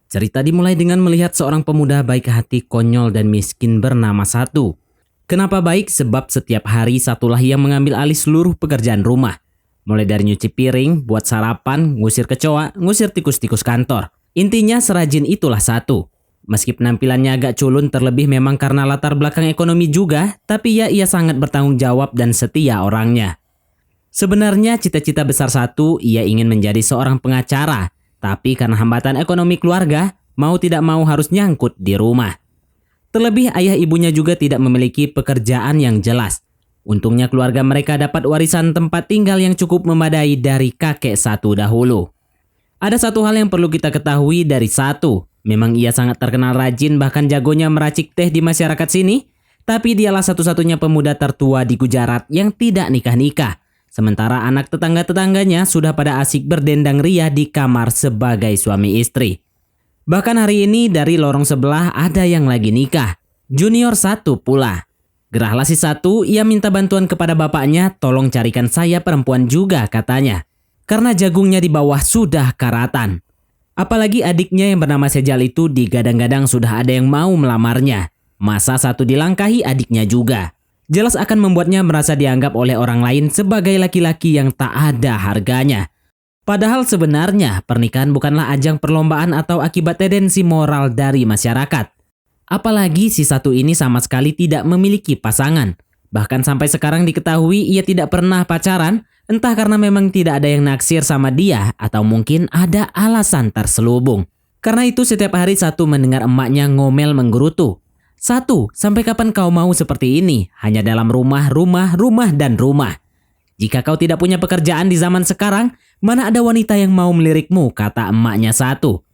Cerita dimulai dengan melihat seorang pemuda baik hati, konyol dan miskin bernama Satu. Kenapa baik? Sebab setiap hari Satulah yang mengambil alih seluruh pekerjaan rumah. Mulai dari nyuci piring, buat sarapan, ngusir kecoa, ngusir tikus-tikus kantor. Intinya serajin itulah Satu. Meski penampilannya agak culun terlebih memang karena latar belakang ekonomi juga, tapi ia sangat bertanggung jawab dan setia orangnya. Sebenarnya cita-cita besar Satu, ia ingin menjadi seorang pengacara. Tapi karena hambatan ekonomi keluarga, mau tidak mau harus nyangkut di rumah. Terlebih ayah ibunya juga tidak memiliki pekerjaan yang jelas. Untungnya keluarga mereka dapat warisan tempat tinggal yang cukup memadai dari kakek Satu dahulu. Ada satu hal yang perlu kita ketahui dari Satu. Memang ia sangat terkenal rajin bahkan jagonya meracik teh di masyarakat sini. Tapi dialah satu-satunya pemuda tertua di Gujarat yang tidak nikah-nikah. Sementara anak tetangga-tetangganya sudah pada asik berdendang ria di kamar sebagai suami istri. Bahkan hari ini dari lorong sebelah ada yang lagi nikah. Junior Satu pula. Gerahlah si Satu, ia minta bantuan kepada bapaknya, tolong carikan saya perempuan juga katanya. Karena jagungnya di bawah sudah karatan. Apalagi adiknya yang bernama Sejal itu digadang-gadang sudah ada yang mau melamarnya. Masa Satu dilangkahi adiknya juga. Jelas akan membuatnya merasa dianggap oleh orang lain sebagai laki-laki yang tak ada harganya. Padahal sebenarnya pernikahan bukanlah ajang perlombaan atau akibat tendensi moral dari masyarakat. Apalagi si Satu ini sama sekali tidak memiliki pasangan. Bahkan sampai sekarang diketahui ia tidak pernah pacaran, entah karena memang tidak ada yang naksir sama dia atau mungkin ada alasan terselubung. Karena itu setiap hari Satu mendengar emaknya ngomel menggerutu. Satu, sampai kapan kau mau seperti ini? Hanya dalam rumah, dan rumah. Jika kau tidak punya pekerjaan di zaman sekarang, mana ada wanita yang mau melirikmu, kata emaknya Satu.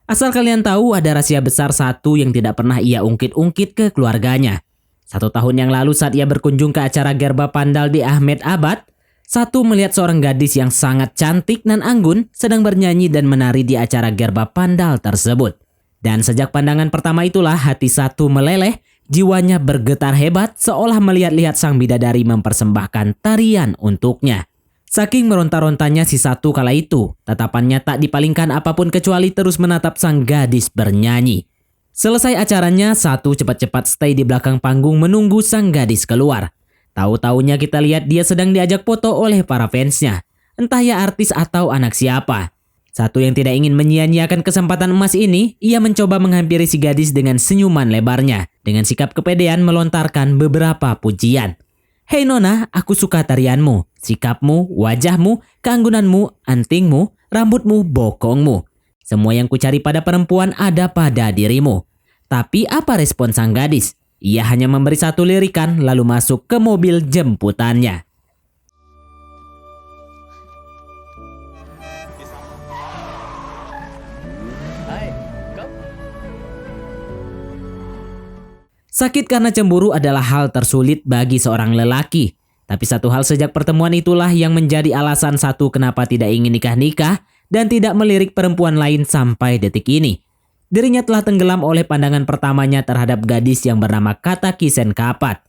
Asal kalian tahu ada rahasia besar Satu yang tidak pernah ia ungkit-ungkit ke keluarganya. 1 tahun yang lalu saat ia berkunjung ke acara Gerba Pandal di Ahmedabad, Satu melihat seorang gadis yang sangat cantik dan anggun sedang bernyanyi dan menari di acara Gerba Pandal tersebut. Dan sejak pandangan pertama itulah hati Satu meleleh, jiwanya bergetar hebat seolah melihat-lihat sang bidadari mempersembahkan tarian untuknya. Saking meronta-rontanya si Satu kala itu, tatapannya tak dipalingkan apapun kecuali terus menatap sang gadis bernyanyi. Selesai acaranya, Satu cepat-cepat stay di belakang panggung menunggu sang gadis keluar. Tahu-taunya kita lihat dia sedang diajak foto oleh para fansnya. Entah ya artis atau anak siapa. Satu yang tidak ingin menyia-nyiakan kesempatan emas ini, ia mencoba menghampiri si gadis dengan senyuman lebarnya. Dengan sikap kepedean melontarkan beberapa pujian. Hei Nona, aku suka tarianmu, sikapmu, wajahmu, keanggunanmu, antingmu, rambutmu, bokongmu. Semua yang kucari pada perempuan ada pada dirimu. Tapi apa respon sang gadis? Ia hanya memberi satu lirikan lalu masuk ke mobil jemputannya. Sakit karena cemburu adalah hal tersulit bagi seorang lelaki. Tapi satu hal sejak pertemuan itulah yang menjadi alasan Satu kenapa tidak ingin nikah-nikah dan tidak melirik perempuan lain sampai detik ini. Dirinya telah tenggelam oleh pandangan pertamanya terhadap gadis yang bernama Kata Kisen Kapat.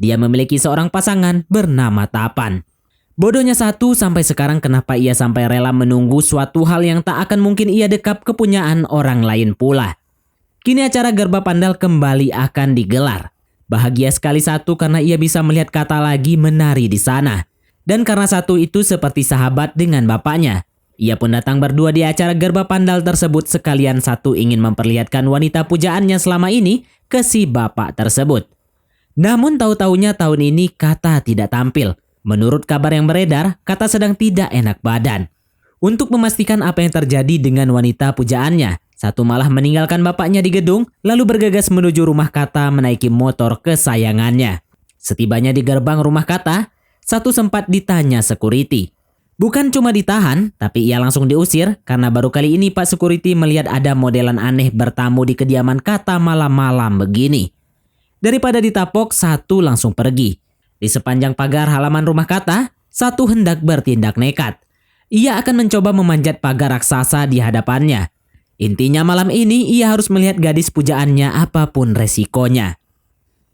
Dia memiliki seorang pasangan bernama Tapan. Bodohnya Satu sampai sekarang kenapa ia sampai rela menunggu suatu hal yang tak akan mungkin ia dekap kepunyaan orang lain pula. Kini acara Gerba Pandal kembali akan digelar. Bahagia sekali Satu karena ia bisa melihat Kata lagi menari di sana. Dan karena Satu itu seperti sahabat dengan bapaknya. Ia pun datang berdua di acara Gerba Pandal tersebut sekalian Satu ingin memperlihatkan wanita pujaannya selama ini ke si bapak tersebut. Namun tahu-taunya tahun ini Kata tidak tampil. Menurut kabar yang beredar, Kata sedang tidak enak badan. Untuk memastikan apa yang terjadi dengan wanita pujaannya, Satu malah meninggalkan bapaknya di gedung lalu bergegas menuju rumah Kata menaiki motor kesayangannya. Setibanya di gerbang rumah Kata, Satu sempat ditanya security. Bukan cuma ditahan, tapi ia langsung diusir karena baru kali ini Pak Security melihat ada modelan aneh bertamu di kediaman Kata malam-malam begini. Daripada ditapok, Satu langsung pergi. Di sepanjang pagar halaman rumah Kata, Satu hendak bertindak nekat. Ia akan mencoba memanjat pagar raksasa di hadapannya. Intinya malam ini ia harus melihat gadis pujaannya apapun resikonya.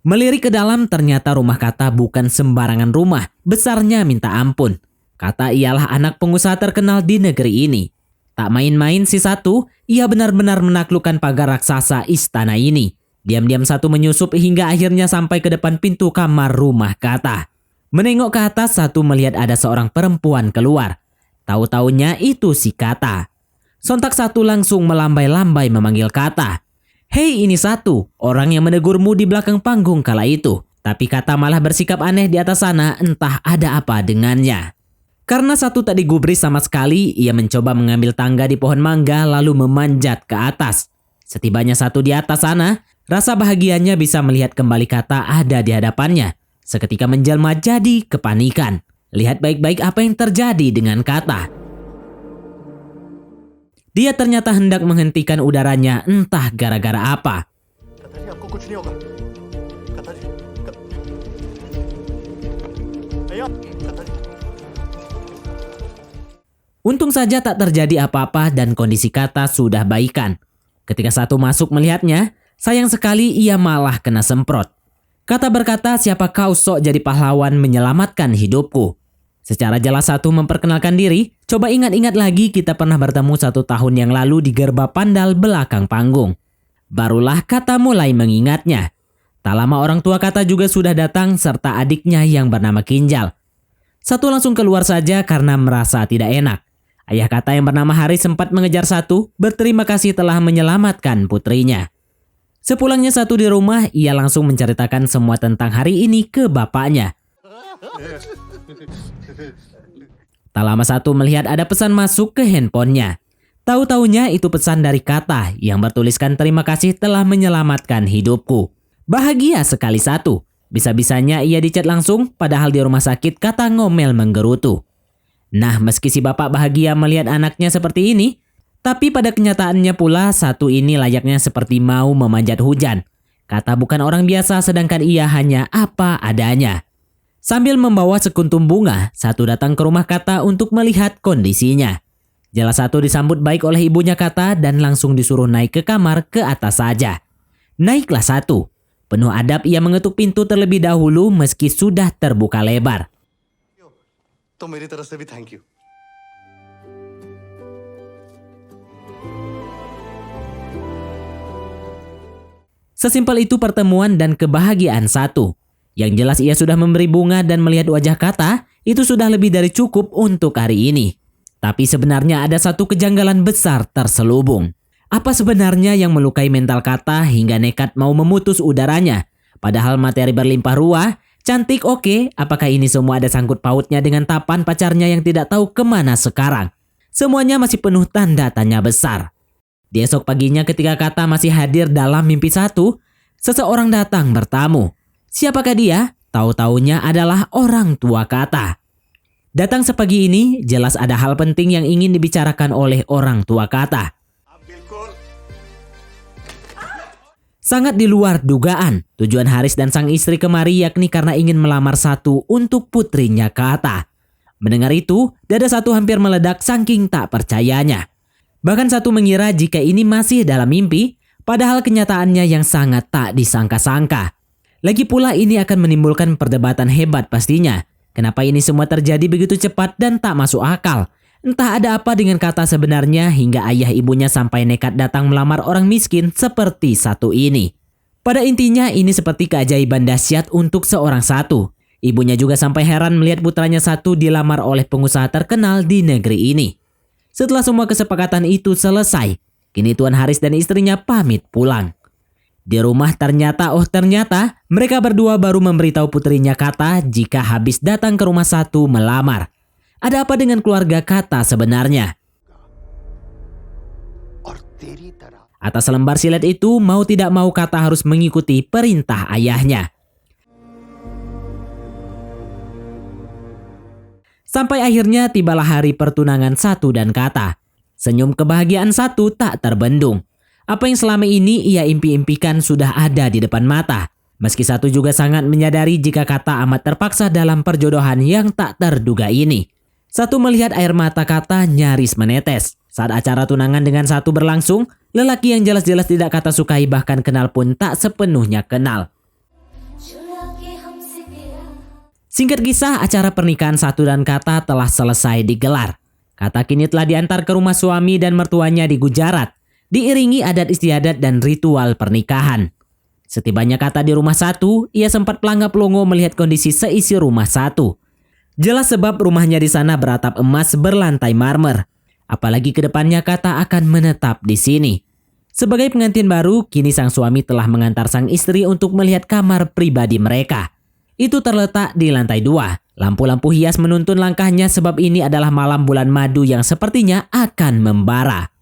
Melirik ke dalam ternyata rumah Kata bukan sembarangan rumah, besarnya minta ampun. Kata ialah anak pengusaha terkenal di negeri ini. Tak main-main si Satu, ia benar-benar menaklukkan pagar raksasa istana ini. Diam-diam Satu menyusup hingga akhirnya sampai ke depan pintu kamar rumah Kata. Menengok ke atas, Satu melihat ada seorang perempuan keluar. Tahu-taunya itu si Kata. Sontak Satu langsung melambai-lambai memanggil Kata. "Hei, ini Satu, orang yang menegurmu di belakang panggung kala itu." Tapi Kata malah bersikap aneh di atas sana, entah ada apa dengannya. Karena Satu tak digubris sama sekali, ia mencoba mengambil tangga di pohon mangga lalu memanjat ke atas. Setibanya Satu di atas sana, rasa bahagianya bisa melihat kembali Kata ada di hadapannya. Seketika menjelma jadi kepanikan. Lihat baik-baik apa yang terjadi dengan Kata. Dia ternyata hendak menghentikan udaranya entah gara-gara apa. Untung saja tak terjadi apa-apa dan kondisi Kata sudah baikan. Ketika Satu masuk melihatnya, sayang sekali ia malah kena semprot. Kata berkata, "Siapa kau sok jadi pahlawan menyelamatkan hidupku?" Secara jelas Satu memperkenalkan diri. "Coba ingat-ingat lagi, kita pernah bertemu 1 tahun yang lalu di gerbang pandal belakang panggung." Barulah Kata mulai mengingatnya. Tak lama orang tua Kata juga sudah datang serta adiknya yang bernama Kinjal. Satu langsung keluar saja karena merasa tidak enak. Ayah Kata yang bernama Hari sempat mengejar Satu, berterima kasih telah menyelamatkan putrinya. Sepulangnya Satu di rumah, ia langsung menceritakan semua tentang hari ini ke bapaknya. Tak lama Satu melihat ada pesan masuk ke handphonenya. Tahu-taunya itu pesan dari Kata yang bertuliskan terima kasih telah menyelamatkan hidupku. Bahagia sekali Satu. Bisa-bisanya ia dicat langsung, padahal di rumah sakit Kata ngomel menggerutu. Nah, meski si bapak bahagia melihat anaknya seperti ini, tapi pada kenyataannya pula Satu ini layaknya seperti mau memanjat hujan. Kata bukan orang biasa sedangkan ia hanya apa adanya. Sambil membawa sekuntum bunga, Satu datang ke rumah Kata untuk melihat kondisinya. Jelas Satu disambut baik oleh ibunya Kata dan langsung disuruh naik ke kamar ke atas saja. Naiklah Satu. Penuh adab ia mengetuk pintu terlebih dahulu meski sudah terbuka lebar. तो मेरी तरफ से भी thank you. Sesimpel itu pertemuan dan kebahagiaan Satu. Yang jelas ia sudah memberi bunga dan melihat wajah Kata, itu sudah lebih dari cukup untuk hari ini. Tapi sebenarnya ada satu kejanggalan besar terselubung. Apa sebenarnya yang melukai mental Kata hingga nekat mau memutus udaranya? Padahal materi berlimpah ruah, cantik oke, apakah ini semua ada sangkut pautnya dengan Tapan pacarnya yang tidak tahu kemana sekarang? Semuanya masih penuh tanda tanya besar. Di esok paginya ketika Kata masih hadir dalam mimpi Satu, seseorang datang bertamu. Siapakah dia? Tahu-taunya adalah orang tua Kata. Datang sepagi ini, jelas ada hal penting yang ingin dibicarakan oleh orang tua Kata. Sangat di luar dugaan, tujuan Haris dan sang istri kemari yakni karena ingin melamar Satu untuk putrinya Kata. Mendengar itu, dada Satu hampir meledak saking tak percayanya. Bahkan Satu mengira jika ini masih dalam mimpi, padahal kenyataannya yang sangat tak disangka-sangka. Lagi pula ini akan menimbulkan perdebatan hebat pastinya. Kenapa ini semua terjadi begitu cepat dan tak masuk akal? Entah ada apa dengan Kata sebenarnya hingga ayah ibunya sampai nekat datang melamar orang miskin seperti Satu ini. Pada intinya ini seperti keajaiban dahsyat untuk seorang Satu. Ibunya juga sampai heran melihat putranya Satu dilamar oleh pengusaha terkenal di negeri ini. Setelah semua kesepakatan itu selesai, kini Tuan Haris dan istrinya pamit pulang. Di rumah ternyata mereka berdua baru memberitahu putrinya Kata jika habis datang ke rumah Satu melamar. Ada apa dengan keluarga Kata sebenarnya? Atas lembar silet itu mau tidak mau Kata harus mengikuti perintah ayahnya. Sampai akhirnya tibalah hari pertunangan Satu dan Kata. Senyum kebahagiaan Satu tak terbendung. Apa yang selama ini ia impi-impikan sudah ada di depan mata. Meski Satu juga sangat menyadari jika Kata amat terpaksa dalam perjodohan yang tak terduga ini. Satu melihat air mata Kata nyaris menetes. Saat acara tunangan dengan Satu berlangsung, lelaki yang jelas-jelas tidak Kata sukai bahkan kenal pun tak sepenuhnya kenal. Singkat kisah, acara pernikahan Satu dan Kata telah selesai digelar. Kata kini telah diantar ke rumah suami dan mertuanya di Gujarat, diiringi adat istiadat dan ritual pernikahan. Setibanya Kata di rumah Satu, ia sempat pelangap-pelongo melihat kondisi seisi rumah Satu. Jelas sebab rumahnya di sana beratap emas berlantai marmer. Apalagi kedepannya Kata akan menetap di sini. Sebagai pengantin baru, kini sang suami telah mengantar sang istri untuk melihat kamar pribadi mereka. Itu terletak di lantai 2. Lampu-lampu hias menuntun langkahnya sebab ini adalah malam bulan madu yang sepertinya akan membara.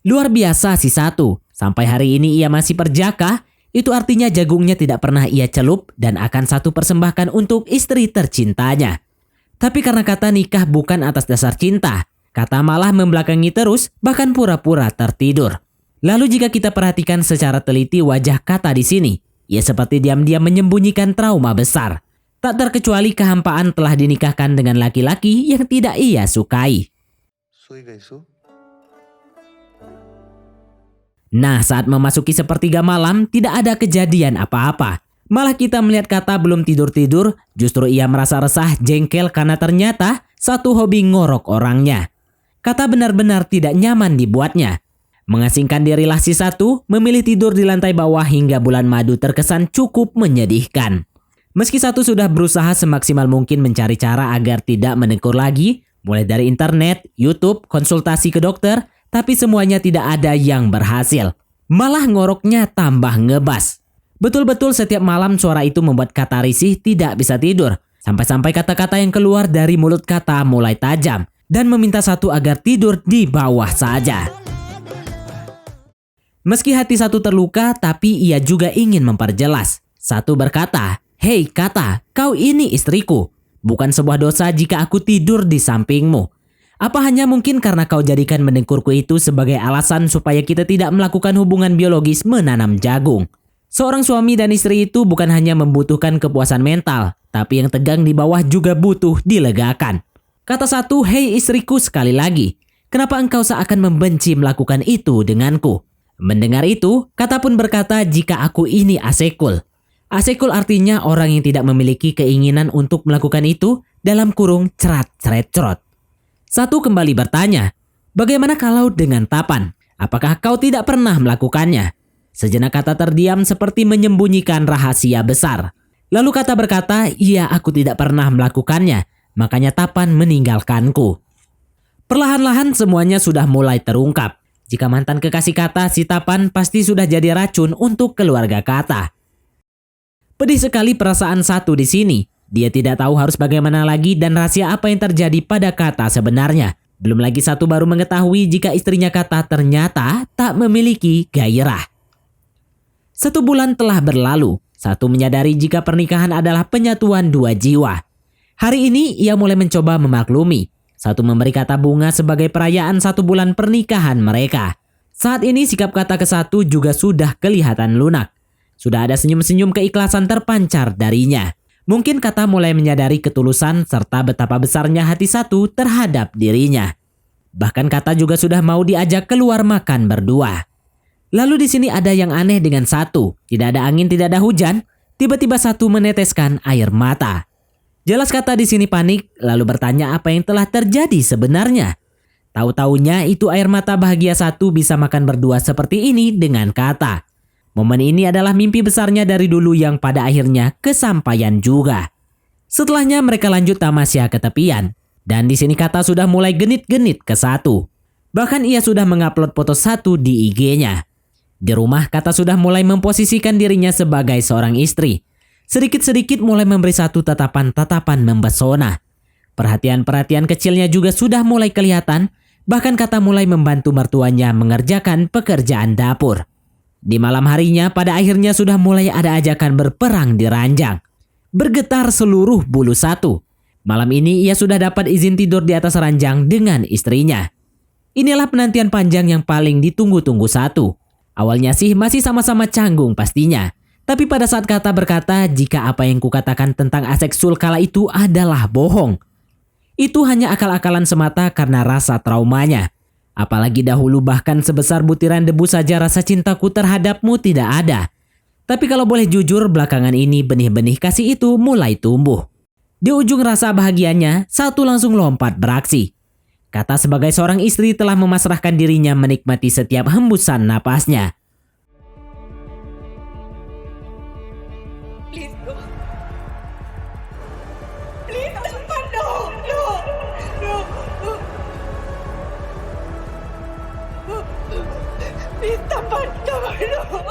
Luar biasa si Satu. Sampai hari ini ia masih perjaka. Itu artinya jagungnya tidak pernah ia celup dan akan Satu persembahkan untuk istri tercintanya. Tapi karena Kata nikah bukan atas dasar cinta, Kata malah membelakangi terus, bahkan pura-pura tertidur. Lalu jika kita perhatikan secara teliti wajah Kata di sini, ia seperti diam-diam menyembunyikan trauma besar. Tak terkecuali kehampaan telah dinikahkan dengan laki-laki yang tidak ia sukai. Nah, saat memasuki sepertiga malam, tidak ada kejadian apa-apa. Malah kita melihat Kata belum tidur-tidur, justru ia merasa resah, jengkel karena ternyata Satu hobi ngorok orangnya. Kata benar-benar tidak nyaman dibuatnya. Mengasingkan dirilah si Satu, memilih tidur di lantai bawah hingga bulan madu terkesan cukup menyedihkan. Meski Satu sudah berusaha semaksimal mungkin mencari cara agar tidak menengkur lagi, mulai dari internet, YouTube, konsultasi ke dokter, tapi semuanya tidak ada yang berhasil. Malah ngoroknya tambah ngebas. Betul-betul setiap malam suara itu membuat Kata risih tidak bisa tidur. Sampai-sampai kata-kata yang keluar dari mulut Kata mulai tajam dan meminta Satu agar tidur di bawah saja. Meski hati Satu terluka, tapi ia juga ingin memperjelas. Satu berkata, "Hei Kata, kau ini istriku. Bukan sebuah dosa jika aku tidur di sampingmu. Apa hanya mungkin karena kau jadikan mendengkurku itu sebagai alasan supaya kita tidak melakukan hubungan biologis menanam jagung?" Seorang suami dan istri itu bukan hanya membutuhkan kepuasan mental, tapi yang tegang di bawah juga butuh dilegakan. Kata Satu, "Hei istriku, sekali lagi. Kenapa engkau seakan membenci melakukan itu denganku?" Mendengar itu, Kata pun berkata jika aku ini asekul. Asekul artinya orang yang tidak memiliki keinginan untuk melakukan itu, dalam kurung cerat-ceret-cerot. Satu kembali bertanya, "Bagaimana kalau dengan Tapan? Apakah kau tidak pernah melakukannya?" Sejenak Kata terdiam seperti menyembunyikan rahasia besar. Lalu Kata berkata, "Iya, aku tidak pernah melakukannya, makanya Tapan meninggalkanku." Perlahan-lahan semuanya sudah mulai terungkap. Jika mantan kekasih Kata, si Tapan pasti sudah jadi racun untuk keluarga Kata. Pedih sekali perasaan Satu di sini. Dia tidak tahu harus bagaimana lagi dan rahasia apa yang terjadi pada Kata sebenarnya. Belum lagi Satu baru mengetahui jika istrinya Kata ternyata tak memiliki gairah. 1 bulan telah berlalu. Satu menyadari jika pernikahan adalah penyatuan dua jiwa. Hari ini ia mulai mencoba memaklumi. Satu memberi Kata bunga sebagai perayaan 1 bulan pernikahan mereka. Saat ini sikap Kata ke Satu juga sudah kelihatan lunak. Sudah ada senyum-senyum keikhlasan terpancar darinya. Mungkin Kata mulai menyadari ketulusan serta betapa besarnya hati Satu terhadap dirinya. Bahkan Kata juga sudah mau diajak keluar makan berdua. Lalu di sini ada yang aneh dengan Satu. Tidak ada angin, tidak ada hujan. Tiba-tiba Satu meneteskan air mata. Jelas Kata di sini panik, lalu bertanya apa yang telah terjadi sebenarnya. Tahu-taunya itu air mata bahagia Satu bisa makan berdua seperti ini dengan Kata. Momen ini adalah mimpi besarnya dari dulu yang pada akhirnya kesampaian juga. Setelahnya mereka lanjut tamasya ke tepian. Dan di sini Kata sudah mulai genit-genit ke Satu. Bahkan ia sudah mengupload foto Satu di IG-nya. Di rumah Kata sudah mulai memposisikan dirinya sebagai seorang istri. Sedikit-sedikit mulai memberi Satu tatapan-tatapan mempesona. Perhatian-perhatian kecilnya juga sudah mulai kelihatan. Bahkan Kata mulai membantu mertuanya mengerjakan pekerjaan dapur. Di malam harinya pada akhirnya sudah mulai ada ajakan berperang di ranjang. Bergetar seluruh bulu Satu. Malam ini ia sudah dapat izin tidur di atas ranjang dengan istrinya. Inilah penantian panjang yang paling ditunggu-tunggu Satu. Awalnya sih masih sama-sama canggung pastinya. Tapi pada saat Kata berkata jika apa yang kukatakan tentang aseksul kala itu adalah bohong. Itu hanya akal-akalan semata karena rasa traumanya. Apalagi dahulu bahkan sebesar butiran debu saja rasa cintaku terhadapmu tidak ada. Tapi kalau boleh jujur belakangan ini benih-benih kasih itu mulai tumbuh. Di ujung rasa bahagianya, Satu langsung lompat beraksi. Kata sebagai seorang istri telah memasrahkan dirinya menikmati setiap hembusan napasnya. Please, no. Please, Tapan, no. Please, Tapan,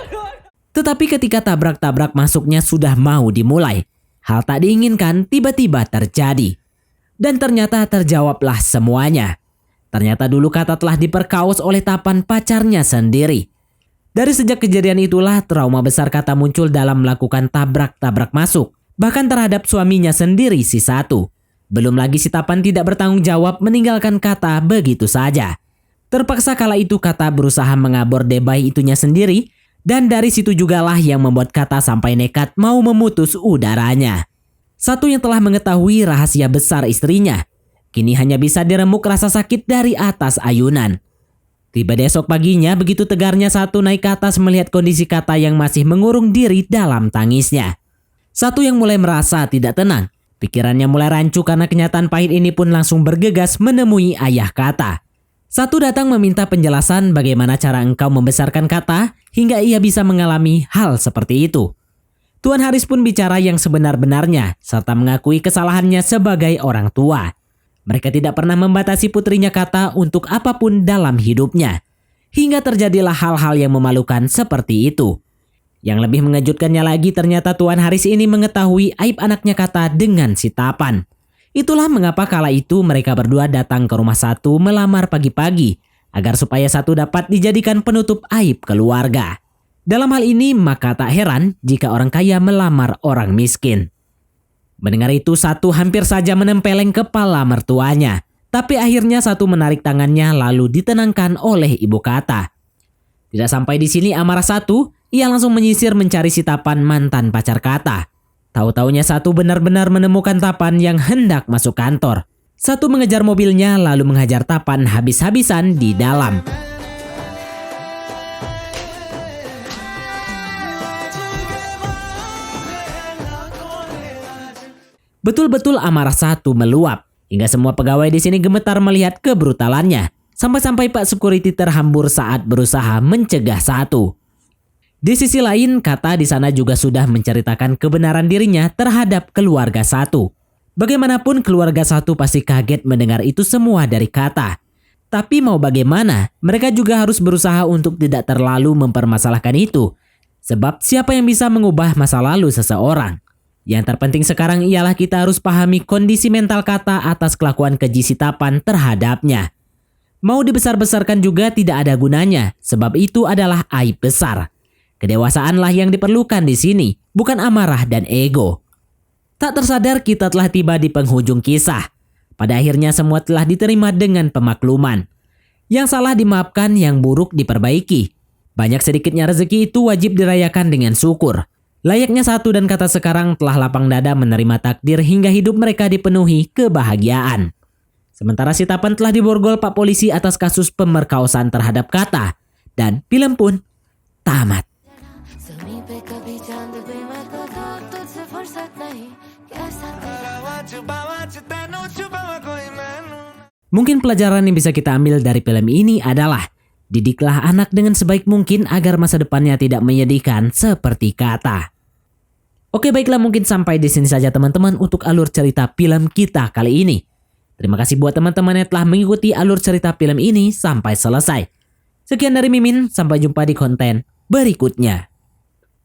no. Tetapi ketika tabrak-tabrak masuknya sudah mau dimulai, hal tak diinginkan tiba-tiba terjadi. Dan ternyata terjawablah semuanya. Ternyata dulu Kata telah diperkaos oleh Tapan, pacarnya sendiri. Dari sejak kejadian itulah trauma besar Kata muncul dalam melakukan tabrak-tabrak masuk. Bahkan terhadap suaminya sendiri si satu. Belum lagi si Tapan tidak bertanggung jawab meninggalkan Kata begitu saja. Terpaksa kala itu Kata berusaha mengabor bayi itunya sendiri. Dan dari situ jugalah yang membuat Kata sampai nekat mau memutus udaranya. Satu yang telah mengetahui rahasia besar istrinya, kini hanya bisa diremuk rasa sakit dari atas ayunan. Tiba di esok paginya begitu tegarnya Satu naik ke atas melihat kondisi Kata yang masih mengurung diri dalam tangisnya. Satu yang mulai merasa tidak tenang, pikirannya mulai rancu karena kenyataan pahit ini pun langsung bergegas menemui ayah Kata. Satu datang meminta penjelasan bagaimana cara engkau membesarkan Kata hingga ia bisa mengalami hal seperti itu. Tuan Haris pun bicara yang sebenar-benarnya serta mengakui kesalahannya sebagai orang tua. Mereka tidak pernah membatasi putrinya Kata untuk apapun dalam hidupnya. Hingga terjadilah hal-hal yang memalukan seperti itu. Yang lebih mengejutkannya lagi ternyata Tuan Haris ini mengetahui aib anaknya Kata dengan si Tapan. Itulah mengapa kala itu mereka berdua datang ke rumah Satu melamar pagi-pagi agar supaya Satu dapat dijadikan penutup aib keluarga. Dalam hal ini maka tak heran jika orang kaya melamar orang miskin. Mendengar itu Satu hampir saja menempeleng kepala mertuanya. Tapi akhirnya Satu menarik tangannya lalu ditenangkan oleh ibu Kata. Tidak sampai di sini amarah Satu, ia langsung menyisir mencari si Tapan mantan pacar Kata. Tahu-taunya Satu benar-benar menemukan Tapan yang hendak masuk kantor. Satu mengejar mobilnya lalu menghajar Tapan habis-habisan di dalam. Betul-betul amarah Satu meluap. Hingga semua pegawai di sini gemetar melihat kebrutalannya. Sampai-sampai Pak Security terhambur saat berusaha mencegah Satu. Di sisi lain, Kata di sana juga sudah menceritakan kebenaran dirinya terhadap keluarga Satu. Bagaimanapun keluarga Satu pasti kaget mendengar itu semua dari Kata. Tapi mau bagaimana, mereka juga harus berusaha untuk tidak terlalu mempermasalahkan itu. Sebab siapa yang bisa mengubah masa lalu seseorang? Yang terpenting sekarang ialah kita harus pahami kondisi mental Kata atas kelakuan keji si Tapan terhadapnya. Mau dibesar-besarkan juga tidak ada gunanya, sebab itu adalah aib besar. Kedewasaanlah yang diperlukan di sini, bukan amarah dan ego. Tak tersadar kita telah tiba di penghujung kisah. Pada akhirnya semua telah diterima dengan pemakluman. Yang salah dimaafkan, yang buruk diperbaiki. Banyak sedikitnya rezeki itu wajib dirayakan dengan syukur. Layaknya Satu dan Kata sekarang telah lapang dada menerima takdir hingga hidup mereka dipenuhi kebahagiaan. Sementara si Tapan telah diborgol Pak Polisi atas kasus pemerkosaan terhadap Kata. Dan film pun tamat. Mungkin pelajaran yang bisa kita ambil dari film ini adalah didiklah anak dengan sebaik mungkin agar masa depannya tidak menyedihkan seperti Kata. Oke baiklah, mungkin sampai di sini saja teman-teman untuk alur cerita film kita kali ini. Terima kasih buat teman-teman yang telah mengikuti alur cerita film ini sampai selesai. Sekian dari Mimin, sampai jumpa di konten berikutnya.